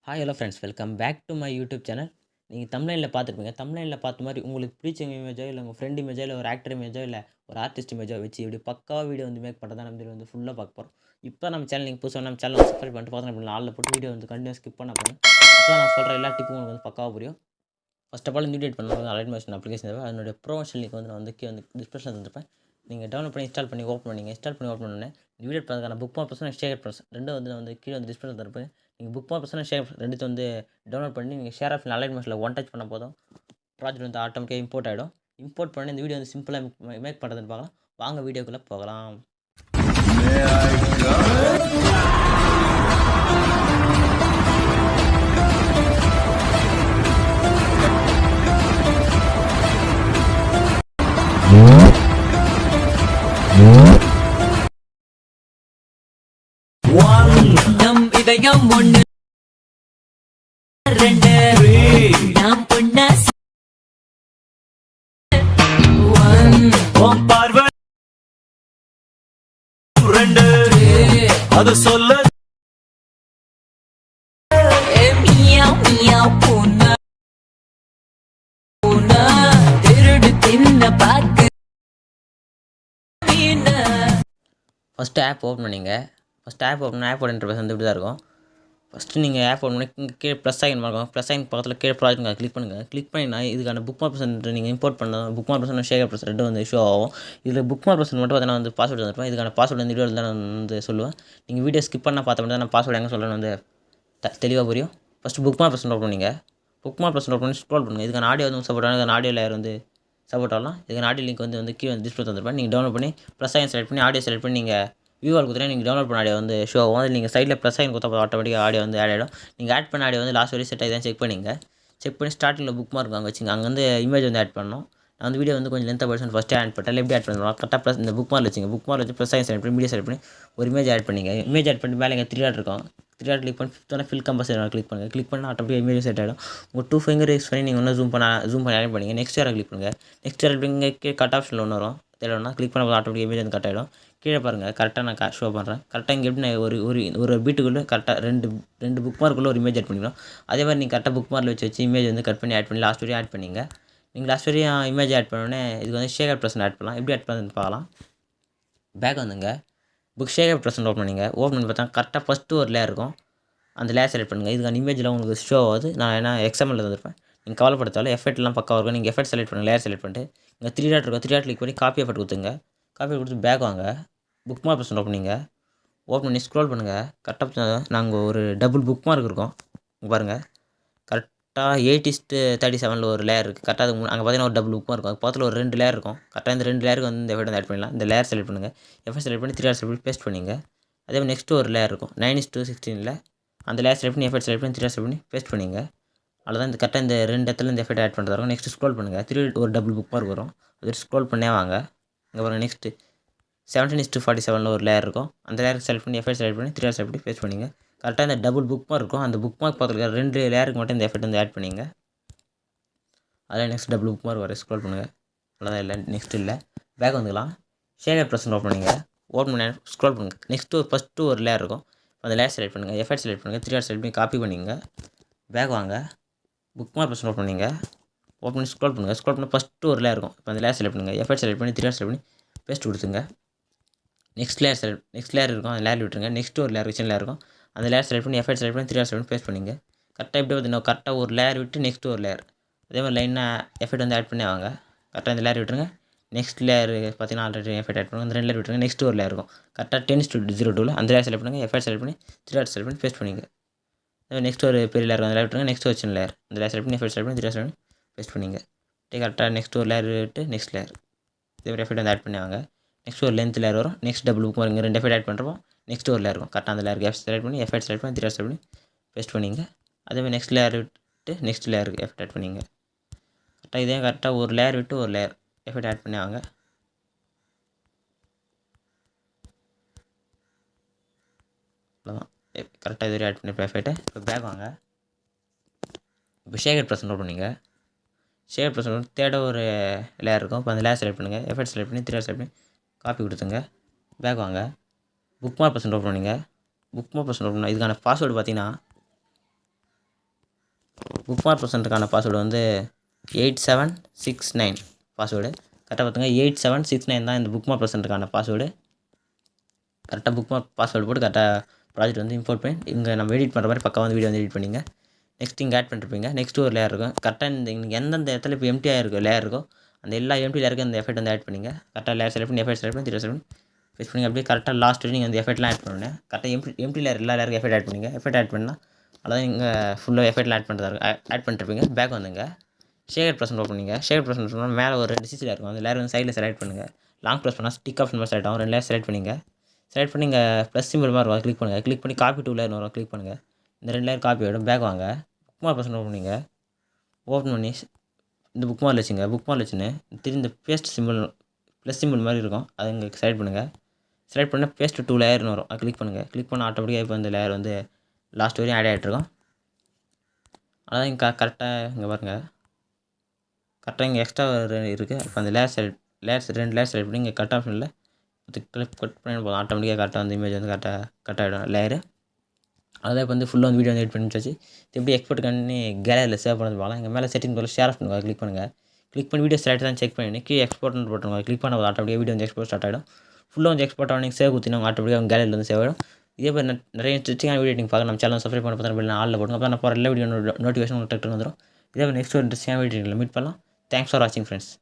Hi hello friends welcome back to my YouTube channel. நீங்கள் தமிழ்லைனில் பார்த்துருப்பீங்க. தமிழ்லைனில் பார்த்த மாதிரி உங்களுக்கு பிடிச்ச இமேஜோ இல்லை உங்கள் ஃப்ரெண்ட் இமேஜோ இல்லை ஒரு ஆக்டர் இமேஜோ இல்லை ஒரு ஆர்டிஸ்ட் இமேஜோ வச்சு இப்படி பக்காவாக வீடியோ வந்து மேக் பண்ணுறதா நம்ம வந்து ஃபுல்லாக பார்க்க போகிறோம். இப்போ நம்ம சேனல் நீங்கள் புதுசாக நம்ம சேனல் சப்ஸ்கிரைப் பண்ணிட்டு பார்த்தோம் ஆளில் போட்டு வீடியோ வந்து கண்டினியூஸ் ஸ்கிப் பண்ண போகிறேன். அப்போ நான் சொல்கிற எல்லா டிப்பும் உங்களுக்கு வந்து பக்காவாக புரியும். ஃபர்ஸ்ட் ஆஃப் ஆல் இந்த வீடியோ பண்ணுறது அலைட் மோஷன் அப்ளிகேஷன் தேவை. அதனுடைய ப்ரொமோஷன் லிங்க் வந்து நான் வந்து கீழே வந்து டிஸ்கிரிப்ஷன் தந்துருப்பேன். நீங்கள் டவுன்லோட் பண்ணி இன்ஸ்டால் பண்ணி ஓப்பன் பண்ணிங்க. இன்ஸ்டால் பண்ணி ஓப்பன் பண்ணேன் இந்த வீடியோ பார்க்கறதுக்கான bookmark person share person ரெண்டும் வந்து நான் வந்து கீழே வந்து டிஸ்கிரிப்ஷன் தருப்பேன். நீங்கள் புக் மார்க் பர்சன் ஷேர் ரெண்டுத்தை வந்து டவுன்லோட் பண்ணி நீங்கள் ஷேர் ஆஃப் அலைட் மோஷனில் ஒன் டச் பண்ண போதும் ப்ராஜெக்ட் வந்து ஆட்டோமேட்டிக்காக இம்போர்ட் ஆகிடும். இம்போர்ட் பண்ணி இந்த வீடியோ வந்து சிம்பிளாக மேக் பண்ணுறதுன்னு பார்க்கலாம். வாங்க வீடியோக்குள்ளே போகலாம். நம் இதயம் ஒண்ணு ரெண்டு நாம் பொண்ணா பார்வை ரெண்டு அது சொல்ல மியாவ் மியாவ் பூனா பூனா திருடு தின்ன பாக்கு மீனா. ஃபஸ்ட்டு ஆப் ஓப்பன் பண்ணிங்க. ஃபஸ்ட் ஆப் ஆப்போட இன்டர்ஃபேஸ் வந்து இப்படி தான் இருக்கும். ஃபஸ்ட்டு நீங்கள் ஆப் ஓப்பன் பண்ணி இங்கே கீழே ப்ளஸ் சைன் இருக்கும். ப்ளஸ் சைன் பக்கத்தில் கீழே ப்ராஜெக்ட் கிளிக் பண்ணுங்கள். கிளிக் பண்ணினா இதுக்கான புக் மார்க் பர்சன்ட் நீங்கள் இம்போர்ட் பண்ணதும் book mark percent share percent ரெண்டும் வந்து ஷோ ஆகும். இதில் புக் மார்க் பர்சன்ட் மட்டும் பார்த்தீங்கன்னா வந்து பாஸ்வேர்டு வந்துருப்பேன். இதுக்கான பாஸ்வேர்டு வந்து வீடியோவில் தான் நான் வந்து சொல்லுவேன். நீங்கள் வீடியோ ஸ்கிப் பண்ணால் பார்த்த மட்டும் தான் நான் பாஸ்வேர்டு எங்கே சொல்கிறேன்னு வந்து தெளிவாக புரியும். First book mark percent open பண்ணிங்க. புக் மார்க் பர்சன்ட் ஓப்பன் பண்ணி ஸ்க்ரோல் பண்ணுங்கள். இதுக்கான ஆடியோ வந்து சப்போர்ட் ஆகும். இதுக்கான ஆடியோ லேயர் வந்து சப்போர்ட் ஆகலாம். இதுக்கான ஆடியோ லிங்க் வந்து கீழே வந்து டிஸ்பிளே தந்துருப்பேன். நீங்கள் டவுன்லோட் பண்ணி ப்ளஸ் சைன் செலக்ட் பண்ணி ஆடியோ செலக்ட் பண்ணி நீங்கள் வியூவால் கொடுத்தா நீங்கள் டவுன்லோட் பண்ண ஆடியோ வந்து ஷோ ஆகும். அதில் நீங்கள் சைடில் ப்ளஸ் சைன் கொடுத்தா ஆட்டோமேட்டிக்காக ஆடியோ வந்து ஆட் ஆகிடும். நீங்கள் ஆட் பண்ண ஆடியோ வந்து லாஸ்ட் வரையும் செட் ஆகி செக் பண்ணிங்க. செக் பண்ணி ஸ்டார்டிங்கில் புக் மார்க் அங்கே வச்சுங்க. அங்கே வந்து இமேஜ் வந்து ஆட் பண்ணணும். நான் வந்து வீடியோ வந்து கொஞ்சம் லென்த்தாக பர்சன் ஃபஸ்ட்டு ஆட் பண்ணிட்டேன். எப்படி ஆட் பண்ணுறோம் கரெக்டாக ப்ளஸ் இந்த புக் மார்க் வச்சுங்க. புக் மார்க் வச்சு ப்ளஸ் சைன் செலக்ட் பண்ணி மீடியா செலக்ட் பண்ணி ஒரு இமேஜ் ஆட் பண்ணிங்க. இமேஜ் ஆட் பண்ணி மேலே இங்கே 3 டாட் இருக்கும். 3 டாட் கிளிக் பண்ணி ஃபிஃப்த்தான ஃபில் கம்பஸ் கிளிக் பண்ணுங்கள். கிளிக் பண்ணால் ஆட்டோமேட்டிக்காக இமேஜ் செட் ஆகிடும். உங்கள் 2 ஃபிங்கர் யூஸ் பண்ணி நீங்கள் இன்னும் ஜூம் பண்ணி ஆட் பண்ணிங்க. நெக்ஸ்ட் யாரை கிளிக் பண்ணுங்கள். நெக்ஸ்ட் யாரை இங்கே கட் ஆப்ஷனில் ஒன்று வரும். தேவைன்னா கிளிக் பண்ண ஆட்டோமேட்டிக் இமேஜ் வந்து கட் ஆகிடும். கீழே பாருங்கள் கரெக்டாக நான் ஷோ பண்ணுறேன். கரெக்டாக இங்கே எப்படி நான் ஒரு பீட்டுக்குள்ளே கரெக்டாக ரெண்டு புக் மார்க்குள்ளே ஒரு இமேஜ் ஆட் பண்ணிக்கலாம். அதே மாதிரி நீங்கள் கரெக்டாக புக் மார்க்கில் வச்சு இமேஜ் வந்து கட் பண்ணி ஆட் பண்ணி லாஸ்ட் வரையும் ஆட் பண்ணிங்க. நீங்கள் லாஸ்ட் வரையும் இமேஜ் ஆட் பண்ணோடனே இதுக்கு வந்து ஷேகர் ப்ரெசன்ட் ஆட் பண்ணலாம். எப்படி ஆட் பண்ணுறதுன்னு பார்க்கலாம். பேக் வந்துங்க. புக் ஷேகர் ப்ரெசன்ட் ஓப்பன் பண்ணிங்க. ஓப்பன் பண்ணி பார்த்தா கரெக்டாக ஃபஸ்ட்டு ஒரு லேயர் இருக்கும். அந்த லேயர் செலக்ட் பண்ணுங்கள். இதுக்கான இமேஜில் உங்களுக்கு ஷோ ஆகுது. நான் ஏன்னா எக்ஸாம்பிள் வந்துருப்பேன். நீங்கள் கவலைப்படுத்தாலும் எஃபெக்ட்லாம் பக்காவாக இருக்கும். நீங்கள் எஃபெக்ட் செலக்ட் பண்ணுங்கள். லேயர் செலக்ட் பண்ணிட்டு இங்கே 3 டாட் இருக்கும். 3 டாட் கிளிக் பண்ணி காப்பி எஃபெக்ட் கொடுத்துங்க. காப்பி கொடுத்து பேக் வாங்க. புக் மார்க் பர்சன்ட் ஓப்பன் பண்ணிங்க. ஓப்பன் பண்ணி ஸ்க்ரோல் பண்ணுங்கள். கரெக்டாக நாங்கள் ஒரு டபுள் புக் மார்க் இருக்கும். பாருங்கள் கரெக்டாக 8:37 ஒரு லேயர் இருக்குது. கரெக்டாக அது அங்கே பார்த்தீங்கன்னா ஒரு டபுள் புக் மார்க் இருக்கும். அது பக்கத்தில் ஒரு 2 லேயர் இருக்கும். கரெக்டாக இந்த 2 லேயருக்கு வந்து இந்த எஃபெக்ட் வந்து ஆட் பண்ணலாம். இந்த லேயர் செலக்ட் பண்ணுங்கள். எஃபெக்ட் செலக்ட் பண்ணி 3 டாட் செலக்ட் பண்ணி பேஸ்ட் பண்ணிங்க. அதே மாதிரி நெக்ஸ்ட்டு ஒரு லேயர் இருக்கும் 9:16 அந்த லேயர் செலக்ட் பண்ணி எஃபெக்ட் செலக்ட் பண்ணி 3 டாட் செலக்ட் பண்ணி பேஸ்ட் பண்ணிங்க. அவ்வளோதான். இந்த கரெக்டாக இந்த 2 இடத்துல இந்த எஃபெக்ட் ஆட் பண்ணுறதா இருக்கும். நெக்ஸ்ட் ஸ்க்ரோல் பண்ணுங்கள். 3 ஒரு டபுள் புக் மார்க் வரும். அது ஸ்க்ரோல் பண்ணே வாங்க. இங்கே பாருங்கள் நெக்ஸ்ட்டு 17:47 ஒரு லேயர் இருக்கும். அந்த லேயர் செலக்ட் பண்ணி எஃபெக்ட் செலக்ட் பண்ணி 3 டாட் செலக்ட் பண்ணி பேஸ்ட் பண்ணிங்க. கரெக்டாக இந்த டபுள் புக் மார்க் இருக்கும். அந்த புக் மார்க் பக்கத்தில் 2 லேயருக்கு மட்டும் இந்த எஃபெக்ட் வந்து ஆட் பண்ணிங்க. அதில் நெக்ஸ்ட் டபுள் புக் மார்க் வர ஸ்க்ரோல் பண்ணுங்கள். அவ்வளோதான். இல்லை நெக்ஸ்ட் இல்லை. பேக் வந்துக்கலாம். ஷேகர் ப்ரெசன்ட் ஓப்பன் பண்ணிங்க. ஓப்பன் பண்ணி ஸ்க்ரோல் பண்ணுங்கள். நெக்ஸ்ட்டு ஃபஸ்ட்டு ஒரு லேயர் இருக்கும். அந்த லேயர் செலக்ட் பண்ணுங்கள். எஃபெக்ட் செலக்ட் பண்ணுங்கள். 3 டாட் செலக்ட் பண்ணி காப்பி பண்ணிங்க. பேக் வாங்க. புக் மார்க் ப்ரெசன்ட் ஓப்பன் பண்ணிங்க. ஓப்பன் பண்ணி ஸ்க்ரோல் பண்ணுங்கள். ஸ்க்ரோல் பண்ணி ஃபஸ்ட்டு ஒரு லேயர் இருக்கும். இப்போ அந்த லேயர் செலக்ட் பண்ணுங்கள். எஃபெக்ட் செலக்ட் பண்ணி 3 டாட் செலக்ட் பண்ணி பேஸ்ட் கொடுத்துங்க. நெக்ஸ்ட் லேயர் இருக்கும். அந்த லேயர் விட்டுருங்க. நெக்ஸ்ட் ஒரு லேயர் சின்ன லேயர் இருக்கும். அந்த லேயர் செலக்ட் பண்ணி எஃபெக்ட் செலக்ட் பண்ணி 3 டாட் செலக்ட் பண்ணி பேஸ்ட் பண்ணிங்க. கரெக்டாக எப்படி பார்த்தீங்கன்னா கரெக்டாக ஒரு லேயர் விட்டு நெக்ஸ்ட் ஒரு லேயர் அதே மாதிரி லைனாக எஃபெக்ட் வந்து ஆட் பண்ணி வாங்க. கரெக்டாக இந்த லேயர் விட்டுருங்க. நெக்ஸ்ட் லேயர் பார்த்தீங்கன்னா ஆல்ரெடி எஃபெக்ட் ஆட் பண்ணுங்க. அந்த 2 லேயர் விட்டுருங்க. நெக்ஸ்ட் ஒரு லேயர் இருக்கும். கரெக்டாக 10:02 அந்த லேயர் செலக்ட் பண்ணுங்கள். எஃபெக்ட் செலக்ட் பண்ணி 3 டாட் செலக்ட் பண்ணி பேஸ்ட் பண்ணிங்க. நெக்ஸ்ட் ஒரு பெரிய லேயர் அந்த லேயர் விட்டுருங்க. நெக்ஸ்ட் ஒரு சின்ன லேயர் அந்த லேயர் செலக்ட் பண்ணி எஃபெக்ட் செலக்ட் பண்ணி 3 டாட் செலக்ட் பண்ணி பேஸ்ட் பண்ணிங்க. கரெக்டாக நெக்ஸ்ட் ஒரு லேயர் விட்டு நெக்ஸ்ட் லேயர் இதே மாதிரி எஃபெக்ட் வந்து ஆட் பண்ணி வாங்க. நெக்ஸ்ட் ஒரு லென்த் லேயர் வரும். Next double book mark 2 effect add பண்ணுறோம். நெக்ஸ்ட் ஒரு லேயர் இருக்கும். கரெக்டாக அந்த லேயருக்கு செலக்ட் பண்ணி எஃபெக்ட் செலக்ட் பண்ணி 3 டாட் செலக்ட் பண்ணி பேஸ்ட் பண்ணிங்க. அதேமாதிரி நெக்ஸ்ட் லேயர் விட்டு நெக்ஸ்ட் லேயருக்கு எஃபெக்ட் ஆட் பண்ணிங்க. கரெக்டாக இதே கரெக்டாக ஒரு லேயர் விட்டு ஒரு லேயர் எஃபெக்ட் ஆட் பண்ணி வாங்க. அவ்வளோதான். கரெக்டாக இது ஆட் பண்ணி எஃபெக்ட்டு. இப்போ பேக் வாங்க. இப்போ ஷேகர் ப்ரெசன்ட் ஓப்பன் பண்ணிங்க. ஷேகர் ப்ரெசன்ட் தேட ஒரு லேயர் இருக்கும். இப்போ அந்த லேயர் செலக்ட் பண்ணுங்கள். எஃபெக்ட் செலக்ட் பண்ணி 3 டாட் செலக்ட் பண்ணி காப்பி கொடுத்துங்க. பேக் வாங்க. புக் மார்க் ப்ரெசன்ட் ஓப்பன் பண்ணிங்க. புக் மார்க் ப்ரெசன்ட் ஓப்பன் இதுக்கான பாஸ்வேர்டு பார்த்தீங்கன்னா புக் மார்க் ப்ரெசென்ட்டுக்கான பாஸ்வேர்டு வந்து 8769 பாஸ்வேர்டு. கரெக்டாக பார்த்துங்க 8769 தான் இந்த புக் மார்க் ப்ரெசென்ட்டுக்கான பாஸ்வேர்டு. கரெக்டாக புக் மார்க் பாஸ்வேர்டு போட்டு கரெக்டாக ப்ராஜெக்ட் வந்து இம்போர்ட் பண்ணி இங்கே நம்ம எடிட் பண்ணுற மாதிரி பக்கம் வந்து வீடியோ வந்து எடிட் பண்ணிங்க. நெக்ஸ்ட் இங்கே ஆட் பண்ணிருப்பீங்க. நெக்ஸ்ட் ஒரு லேயர் இருக்கும். கரெக்டாக நீங்கள் எந்தெந்த இடத்துல இப்போ எம்டியாக இருக்கோ லேயர் இருக்கோ அந்த எல்லா எம்டி லேயருக்கும் அந்த எஃபெக்ட் வந்து ஆட் பண்ணிங்க. கரெக்டாக லேயர் செலக்ட் பண்ணி எஃபெக்ட் செலக்ட் பண்ணி செலக்ட் பண்ணி பேஸ்ட் பண்ணி அப்படியே கரெக்டாக லாஸ்ட் வரைக்கும் நீங்கள் அந்த எஃபெக்ட்லாம் ஆட் பண்ணுங்க. கரெக்டாக எம்டி லேயர் எல்லா லேயருக்கும் எஃபெக்ட் ஆட் பண்ணிங்க. எஃபெக்ட் ஆட் பண்ணால் அதான் இங்கே ஃபுல்லாக எஃபெக்ட்லாம் ஆட் பண்ணுறதா இருக்கும். ஆட் பண்ணிருப்பீங்க. பேக் வந்துங்க ஷேகர் ப்ரெசென்ட் ஓப்பன் பண்ணிங்க. ஷேகர் ப்ரெசென்ட் சொன்னால் மேலே ஒரு 2 சிசியில் இருக்கும். அந்த லேயர் வந்து சைடில் செலக்ட் பண்ணுங்கள். லாங் ப்ரெஸ் பண்ணால் ஸ்டிக் ஆஃப் மாதிரி செலக்ட் ஆகும். 2 லேயர் செலக்ட் பண்ணிங்க. செலக்ட் பண்ணி இங்கே ப்ளஸ் சிம்பிள் மாதிரி வரும். கிளிக் பண்ணுங்கள். கிளிக் பண்ணி காப்பி 2 லேயர் வரும். கிளிக் பண்ணுங்கள். இந்த 2 லேயர் காப்பி ஆகிடும். பேக் வாங்க. புக் மார்க் ப்ரெசென்ட் ஓப்பன் பண்ணிங்க. ஓப்பன் பண்ணி இந்த புக் மார்க் வச்சுங்க. புக் மார்க் வச்சுன்னு திரும்பி இந்த பேஸ்ட் சிம்பிள் ப்ளஸ் சிம்பிள் மாதிரி இருக்கும். அதை இங்கே செலக்ட் பண்ணுங்கள். செலக்ட் பண்ணால் பேஸ்ட் 2 லேயர்னு வரும். அது கிளிக் பண்ணுங்கள். கிளிக் பண்ணால் ஆட்டோமேட்டிக்காக இப்போ இந்த லேயர் வந்து லாஸ்ட் வரையும் ஆட் ஆகிட்ருக்கும். அதான் இங்கே கரெக்டாக இங்கே பாருங்கள். கரெக்டாக இங்கே எக்ஸ்ட்ரா இருக்குது. இப்போ அந்த லேயர்ஸ் 2 லேயர்ஸ் செலக்ட் பண்ணி இங்கே கட் ஆப்ஷனில் கட் பண்ணி போதும். ஆட்டோமேட்டிக்காக கரெக்டாக வந்து இமேஜ் வந்து கட் ஆகிடும் லேயரு. அதான் இப்போ வந்து ஃபுல்லாக வந்து வீடியோ வந்து எடிட் பண்ணி வச்சு எப்படி எக்ஸ்போர்ட் பண்ணி கேலரியில் சேவ் பண்ணது பார்க்கலாம். இங்கே மேலே செட்டிங் போல ஷேர் பண்ணுங்க. கிளிக் பண்ணுங்கள். கிளிக் பண்ணி வீடியோ செலக்ட் தான் செக் பண்ணி கீழே எக்ஸ்போர்ட்னு போட்டுருங்க. கிளிக் பண்ண ஆட்டோமேட்டிக்காக வீடியோ வந்து எக்ஸ்போர்ட் ஸ்டார்ட் ஆகிடும். ஃபுல்லாக வந்து எக்ஸ்போர்ட் ஆகணும். சேவ் குத்தினா ஆட்டோமேட்டிக்காக உங்கள் கேலரியில் வந்து சேவ் ஆகிடும். இதே மாதிரி நிறைய இன்ட்ரெஸ்டிங்கான வீடியோ நீங்கள் பார்க்க நம்ம சேனல் சப்ஸ்கிரைப் பண்ண பார்த்தா ஆளில் போடுங்க. அப்போ நான் போகிற எல்லா வீடியோ நோட்டிஃபிகேஷன் உங்களுக்கு டக்குனு வந்துடும். இதே மாதிரி நெக்ஸ்ட் ஒரு இன்ட்ரெஸ்டிங்கான வீடியோவில் மீட் பண்ணலாம். தேங்க்ஸ் ஃபார் வாட்சிங் ஃப்ரெண்ட்ஸ்.